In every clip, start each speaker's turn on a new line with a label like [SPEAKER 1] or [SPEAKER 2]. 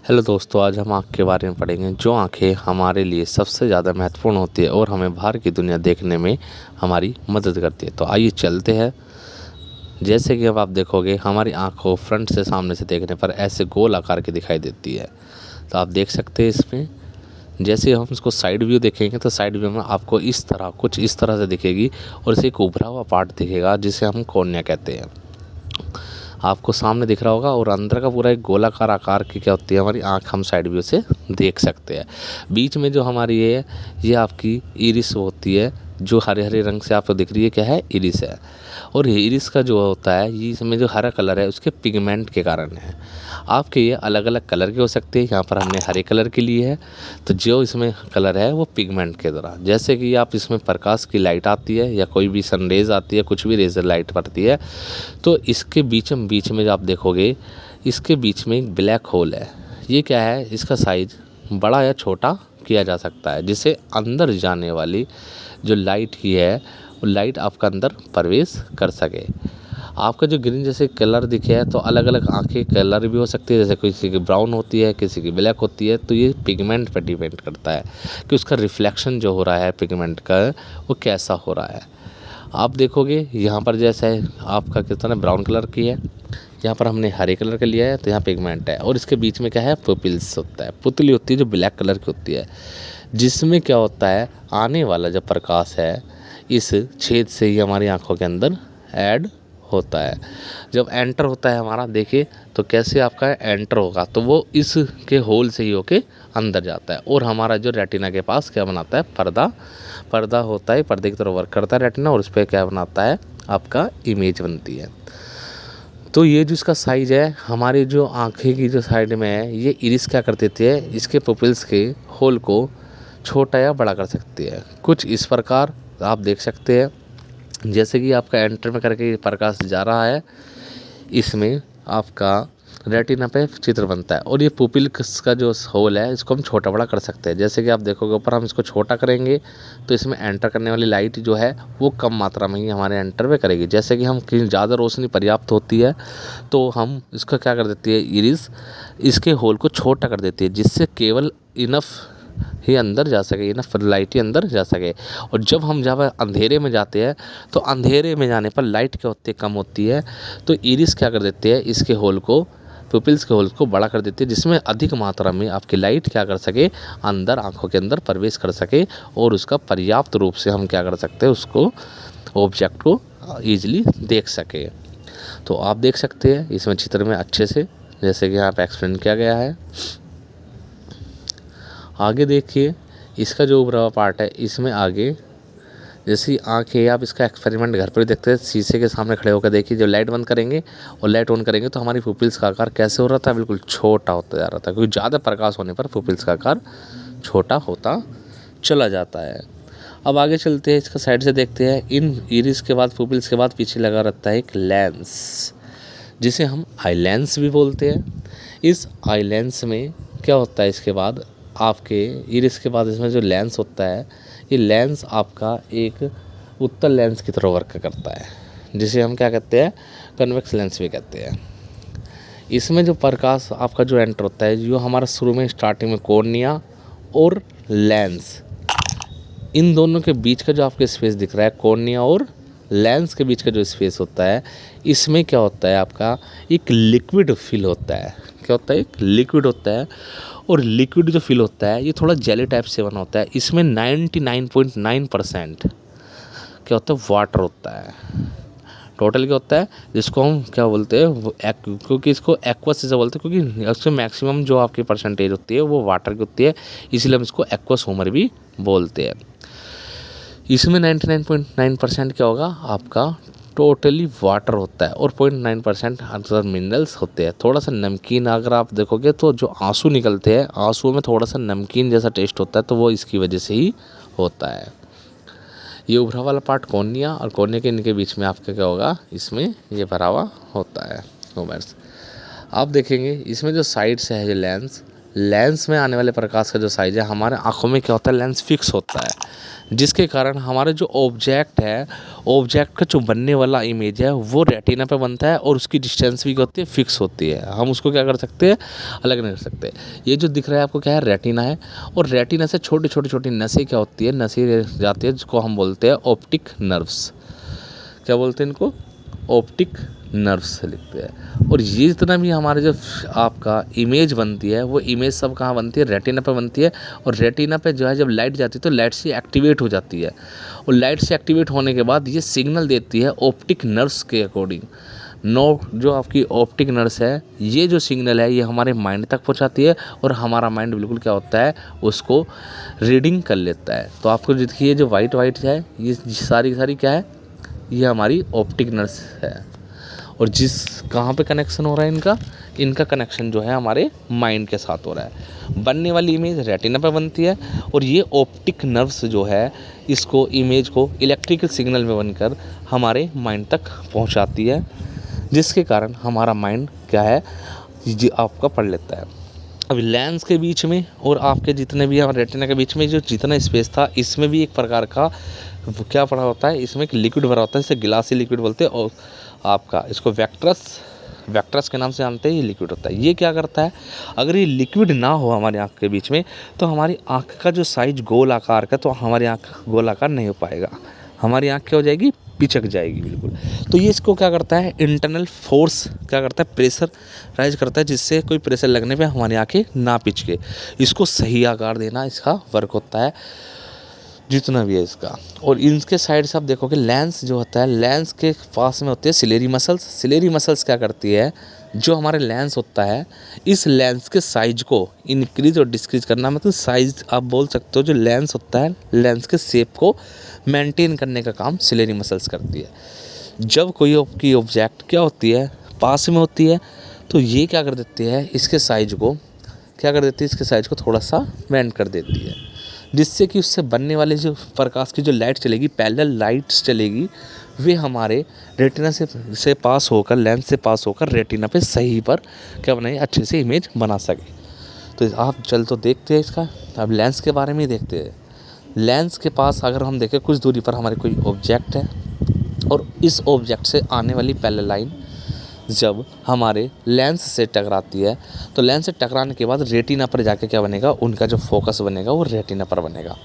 [SPEAKER 1] Hello दोस्तों, आज हम आँख के बारे में पढ़ेंगे। जो आँखें हमारे लिए सबसे ज़्यादा महत्वपूर्ण होती है और हमें बाहर की दुनिया देखने में हमारी मदद करती है। तो आइए चलते हैं। जैसे कि अब आप देखोगे, हमारी आँख को फ्रंट से सामने से देखने पर ऐसे गोल आकार की दिखाई देती है। तो आप देख सकते हैं इसमें, जैसे हम इसको साइड व्यू देखेंगे तो साइड व्यू में आपको कुछ इस तरह से दिखेगी और इसे एक उभरा हुआ पार्ट दिखेगा जिसे हम कॉर्निया कहते हैं। आपको सामने दिख रहा होगा और अंदर का पूरा एक गोलाकार आकार की क्या होती है हमारी आँख, हम साइड व्यू से देख सकते हैं। बीच में जो हमारी ये आपकी इरिस होती है, जो हरे हरे रंग से आपको दिख रही है, क्या है? इरिस है। और ये इरिस का जो होता है, ये इसमें जो हरा कलर है उसके पिगमेंट के कारण है। आपके ये अलग अलग कलर के हो सकते हैं। यहाँ पर हमने हरे कलर के लिए है, तो जो इसमें कलर है वो पिगमेंट के द्वारा, जैसे कि आप इसमें प्रकाश की लाइट आती है या कोई भी सनरेज आती है, कुछ भी रेजर लाइट पड़ती है, तो इसके बीच में जो आप देखोगे, इसके बीच में एक ब्लैक होल है। ये क्या है? इसका साइज बड़ा या छोटा किया जा सकता है, जिससे अंदर जाने वाली जो लाइट ही है वो लाइट आपका अंदर प्रवेश कर सके। आपका जो ग्रीन जैसे कलर दिखे है, तो अलग अलग आँखें कलर भी हो सकती है, जैसे किसी की ब्राउन होती है, किसी की ब्लैक होती है। तो ये पिगमेंट पर डिपेंड करता है कि उसका रिफ्लेक्शन जो हो रहा है पिगमेंट का, वो कैसा हो रहा है। आप देखोगे यहाँ पर जैसे आपका कितना ब्राउन कलर की है, यहाँ पर हमने हरे कलर का लिया है, तो यहाँ पिगमेंट है। और इसके बीच में क्या है? पुपिल्स होता है, पुतली होती है जो ब्लैक कलर की होती है, जिसमें क्या होता है, आने वाला जब प्रकाश है इस छेद से ही हमारी आंखों के अंदर ऐड होता है। जब एंटर होता है हमारा, देखिए तो कैसे आपका एंटर होगा, तो वो इसके होल से ही होके अंदर जाता है और हमारा जो रेटिना के पास क्या बनाता है? पर्दा होता है, पर्दे की तरह वर्क करता है रेटिना, और उस पर क्या बनाता है? आपका इमेज बनती है। तो ये जो इसका साइज है, हमारी जो आँखें की जो साइड में है, ये इरिस क्या कर देती है? इसके पुपिल्स के होल को छोटा या बड़ा कर सकती है। कुछ इस प्रकार आप देख सकते हैं, जैसे कि आपका एंटर में करके प्रकाश जा रहा है, इसमें आपका रेटिना पे चित्र बनता है। और ये पुपिल का जो होल है, इसको हम छोटा बड़ा कर सकते हैं। जैसे कि आप देखोगे ऊपर, हम इसको छोटा करेंगे तो इसमें एंटर करने वाली लाइट जो है वो कम मात्रा में ही हमारे एंटर पे करेगी। जैसे कि हम कहीं ज़्यादा रोशनी पर्याप्त होती है तो हम इसका क्या कर देती है, इरिस इसके होल को छोटा कर देती है, जिससे केवल इनफ ही अंदर जा सके, इनफ लाइट ही अंदर जा सके। और जब हम जब अंधेरे में जाते हैं, तो अंधेरे में जाने पर लाइट क्या होती है? कम होती है। तो इरिस क्या कर देते हैं? इसके होल को, पुपिल्स के होल को बड़ा कर देती है, जिसमें अधिक मात्रा में आपकी लाइट क्या कर सके? अंदर, आंखों के अंदर प्रवेश कर सके, और उसका पर्याप्त रूप से हम क्या कर सकते हैं? उसको, ऑब्जेक्ट को ईजिली देख सके। तो आप देख सकते हैं इसमें चित्र में अच्छे से, जैसे कि यहाँ पे एक्सप्लेन किया गया है। आगे देखिए, इसका जो उभरा हुआ पार्ट है, इसमें आगे जैसी आँख है, आप इसका एक्सपेरिमेंट घर पर ही देखते हैं। शीशे के सामने खड़े होकर देखिए, जब लाइट बंद करेंगे और लाइट ऑन करेंगे तो हमारी पुपिल्स का आकार कैसे हो रहा था? बिल्कुल छोटा होता जा रहा था, क्योंकि ज़्यादा प्रकाश होने पर पुपिल्स का आकार छोटा होता चला जाता है। अब आगे चलते हैं, इसका साइड से देखते हैं। इन इरिस के बाद, पुपिल्स के बाद पीछे लगा रहता है एक लेंस, जिसे हम आई लेंस भी बोलते हैं। इस आई लेंस में क्या होता है? इसके बाद आपके इरिस के बाद इसमें जो लेंस होता है, ये लेंस आपका एक उत्तल लेंस की तरह वर्क करता है, जिसे हम क्या कहते हैं? कन्वेक्स लेंस भी कहते हैं। इसमें जो प्रकाश आपका जो एंटर होता है, जो हमारा शुरू में स्टार्टिंग में कॉर्निया और लेंस, इन दोनों के बीच का जो आपके स्पेस दिख रहा है, कॉर्निया और लेंस के बीच का जो स्पेस होता है, इसमें क्या होता है? आपका एक लिक्विड फिल होता है। क्या होता है? एक लिक्विड होता है। और लिक्विड जो फिल होता है, ये थोड़ा जेली टाइप से बना होता है। इसमें 99.9% क्या होता है? वाटर होता है। टोटल क्या होता है? जिसको हम क्या बोलते हैं? क्योंकि इसको एक्वस से बोलते हैं, क्योंकि उसमें मैक्सिमम जो आपकी परसेंटेज होती है वो वाटर की होती है, इसलिए हम इसको एक्वस ह्यूमर भी बोलते हैं। इसमें 99.9% क्या होगा? आपका टोटली वाटर होता है, और 0.9% अदर मिनरल्स होते हैं। थोड़ा सा नमकीन अगर आप देखोगे, तो जो आंसू निकलते हैं, आंसुओं में थोड़ा सा नमकीन जैसा टेस्ट होता है, तो वो इसकी वजह से ही होता है। ये उभरा वाला पार्ट कॉर्निया, और कॉर्निया के इनके बीच में आपका क्या होगा? इसमें ये भरा हुआ होता है ह्यूमर्स। आप देखेंगे इसमें जो साइड से है, जो लेंस में आने वाले प्रकाश का जो साइज है, हमारे आँखों में क्या होता है, लेंस फिक्स होता है, जिसके कारण हमारे जो ऑब्जेक्ट है, ऑब्जेक्ट का जो बनने वाला इमेज है वो रेटिना पे बनता है और उसकी डिस्टेंस भी क्या होती है, फिक्स होती है। हम उसको क्या कर सकते हैं, अलग नहीं कर सकते। ये जो दिख रहा है आपको क्या है, रेटिना है, और रेटिना से छोटी छोटी छोटी नसें क्या होती है, नसें जाती है, जिसको हम बोलते हैं ऑप्टिक नर्व्स। क्या बोलते हैं इनको, ऑप्टिक नर्व्स से लिखते हैं। और ये जितना भी हमारे जो आपका इमेज बनती है, वो इमेज सब कहाँ बनती है, रेटिना पे बनती है। और रेटिना पे जो है जब लाइट जाती है तो लाइट से एक्टिवेट हो जाती है, और लाइट से एक्टिवेट होने के बाद ये सिग्नल देती है ऑप्टिक नर्व्स के अकॉर्डिंग। जो आपकी ऑप्टिक नर्व्स है, ये जो सिग्नल है ये हमारे माइंड तक पहुंचाती है, और हमारा माइंड बिल्कुल क्या होता है, उसको रीडिंग कर लेता है। तो आपको देखिए जो वाइट वाइट है, ये सारी की सारी क्या है, ये हमारी ऑप्टिक नर्व्स है। और कहाँ पे कनेक्शन हो रहा है इनका कनेक्शन जो है हमारे माइंड के साथ हो रहा है। बनने वाली इमेज रेटिना पे बनती है, और ये ऑप्टिक नर्व्स जो है इसको इमेज को इलेक्ट्रिकल सिग्नल में बनकर हमारे माइंड तक पहुंचाती है, जिसके कारण हमारा माइंड क्या है, ये आपका पढ़ लेता है। अब लेंस के बीच में और आपके जितने भी हमारे रेटिना के बीच में जो जितना स्पेस था, इसमें भी एक प्रकार का क्या पड़ा होता है, इसमें एक लिक्विड भरा होता है, जिसे गिलासी लिक्विड बोलते हैं। और आपका इसको वैक्ट्रस के नाम से जानते हैं, ये लिक्विड होता है। ये क्या करता है, अगर ये लिक्विड ना हो हमारी आँख के बीच में, तो हमारी आँख का जो साइज गोल आकार का, तो हमारी आँख गोल आकार नहीं हो पाएगा, हमारी आँख क्या हो जाएगी, पिचक जाएगी बिल्कुल। तो ये इसको क्या करता है, इंटरनल फोर्स क्या करता है, प्रेशर राइज करता है, जिससे कोई प्रेशर लगने पे हमारी आँखें ना पिचके। इसको सही आकार देना इसका वर्क होता है, जितना भी है इसका। और इनके साइड से आप देखोगे लेंस जो होता है, लेंस के पास में होती है सिलेरी मसल्स। सिलेरी मसल्स क्या करती है, जो हमारे लेंस होता है, इस लेंस के साइज को इंक्रीज और डिक्रीज करना, मतलब साइज आप बोल सकते हो, जो लेंस होता है, लेंस के शेप को मेंटेन करने का काम सिलेरी मसल्स करती है। जब कोई की ऑब्जेक्ट क्या होती है, पास में होती है, तो ये क्या कर देती है, इसके साइज को क्या कर देती है, इसके साइज को थोड़ा सा बेंड कर देती है, जिससे कि उससे बनने वाले जो प्रकाश की जो लाइट चलेगी, पैरेलल लाइट्स चलेगी, वे हमारे रेटिना से पास होकर, लेंस से पास होकर रेटिना पे सही पर क्या बनाए, अच्छे से इमेज बना सके। तो आप चल तो देखते हैं इसका। अब लेंस के बारे में ही देखते हैं। लेंस के पास अगर हम देखें, कुछ दूरी पर हमारे कोई ऑब्जेक्ट है, और इस ऑब्जेक्ट से आने वाली पैरेलल लाइन जब हमारे लेंस से टकराती है, तो लेंस से टकराने के बाद रेटिना पर जाके क्या बनेगा, उनका जो फोकस बनेगा वो रेटिना पर बनेगा।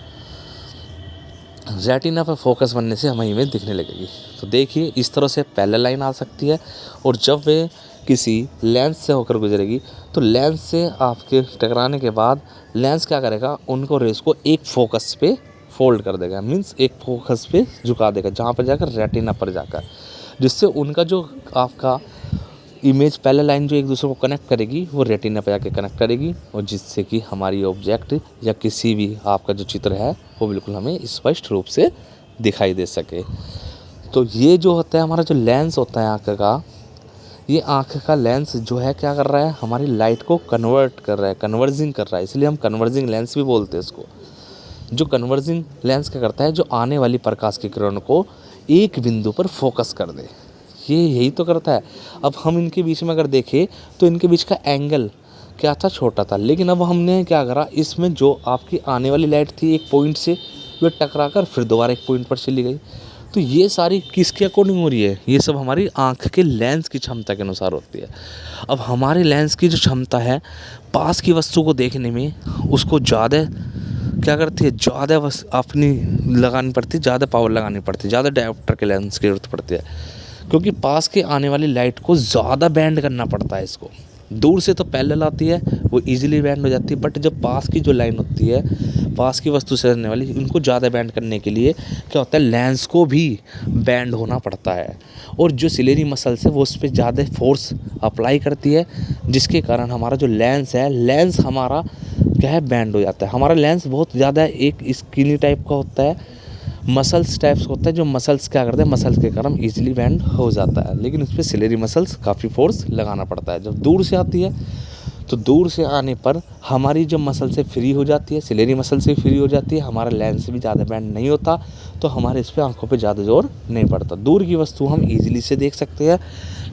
[SPEAKER 1] रेटिना पर फोकस बनने से हमें इमेज दिखने लगेगी। तो देखिए इस तरह से पैरेलल लाइन आ सकती है, और जब वे किसी लेंस से होकर गुजरेगी, तो लेंस से आपके टकराने के बाद लेंस क्या करेगा, उनको रेस को एक फोकस पे फोल्ड कर देगा, मीन्स एक फोकस पे झुका देगा, जहाँ पर जाकर रेटिना पर जाकर, जिससे उनका जो आपका इमेज पैरेलल लाइन जो एक दूसरे को कनेक्ट करेगी, वो रेटिना पे जाके कनेक्ट करेगी, और जिससे कि हमारी ऑब्जेक्ट या किसी भी आपका जो चित्र है वो बिल्कुल हमें स्पष्ट रूप से दिखाई दे सके। तो ये जो होता है हमारा जो लेंस होता है आँख का, ये आँख का लेंस जो है क्या कर रहा है, हमारी लाइट को कन्वर्ट कर रहा है, कन्वर्जिंग कर रहा है, इसलिए हम कन्वर्जिंग लेंस भी बोलते हैं इसको। जो कन्वर्जिंग लेंस क्या करता है, जो आने वाली प्रकाश की किरण को एक बिंदु पर फोकस कर दे, ये यही तो करता है। अब हम इनके बीच में अगर देखें, तो इनके बीच का एंगल क्या था, छोटा था, लेकिन अब हमने क्या करा, इसमें जो आपकी आने वाली लाइट थी एक पॉइंट से, वह टकरा कर फिर दोबारा एक पॉइंट पर चली गई। तो ये सारी किसके अकॉर्डिंग हो रही है, ये सब हमारी आँख के लेंस की क्षमता के अनुसार होती है। अब हमारे लेंस की जो क्षमता है पास की वस्तु को देखने में, उसको ज़्यादा क्या करती है, ज़्यादा बस अपनी लगानी पड़ती है, ज़्यादा पावर लगानी पड़ती है, ज़्यादा डायोप्टर के लेंस की जरूरत पड़ती है, क्योंकि पास के आने वाली लाइट को ज़्यादा बैंड करना पड़ता है इसको। दूर से तो पैरेलल आती है, वो इजीली बैंड हो जाती है, बट जब पास की जो लाइन होती है, पास की वस्तु से रहने वाली, उनको ज़्यादा बैंड करने के लिए क्या होता है, लेंस को भी बैंड होना पड़ता है, और जो सिलेरी मसल्स है वो उस पर ज़्यादा फोर्स अप्लाई करती है, जिसके कारण हमारा जो लेंस है, लेंस हमारा क्या है, बैंड हो जाता है। हमारा लेंस बहुत ज़्यादा एक स्किनी टाइप का होता है, मसल्स टाइप्स होता है, जो मसल्स क्या करते हैं, मसल्स के कारण इजीली बैंड हो जाता है, लेकिन उस पर सिलेरी मसल्स काफ़ी फोर्स लगाना पड़ता है। जब दूर से आती है, तो दूर से आने पर हमारी जो मसल से फ्री हो जाती है, सिलेरी मसल से फ्री हो जाती है, हमारा लेंस भी ज़्यादा बैंड नहीं होता, तो हमारे इस पर आंखों पे ज़्यादा जोर नहीं पड़ता। दूर की वस्तु हम ईजिली से देख सकते हैं,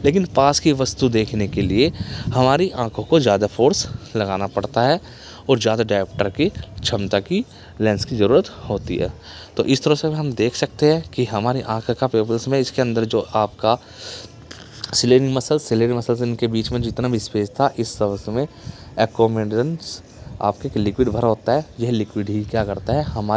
[SPEAKER 1] लेकिन पास की वस्तु देखने के लिए हमारी आँखों को ज़्यादा फोर्स लगाना पड़ता है और ज़्यादा डायोप्टर की क्षमता की लेंस की ज़रूरत होती है। तो इस तरह से हम देख सकते हैं कि हमारी आँख का पेपल्स में इसके अंदर जो आपका सिलेरी मसल्स इनके बीच में जितना भी स्पेस था, इस सब में एक्कोमोडेंस आपके लिक्विड भरा होता है। यह लिक्विड ही क्या करता है, हमारी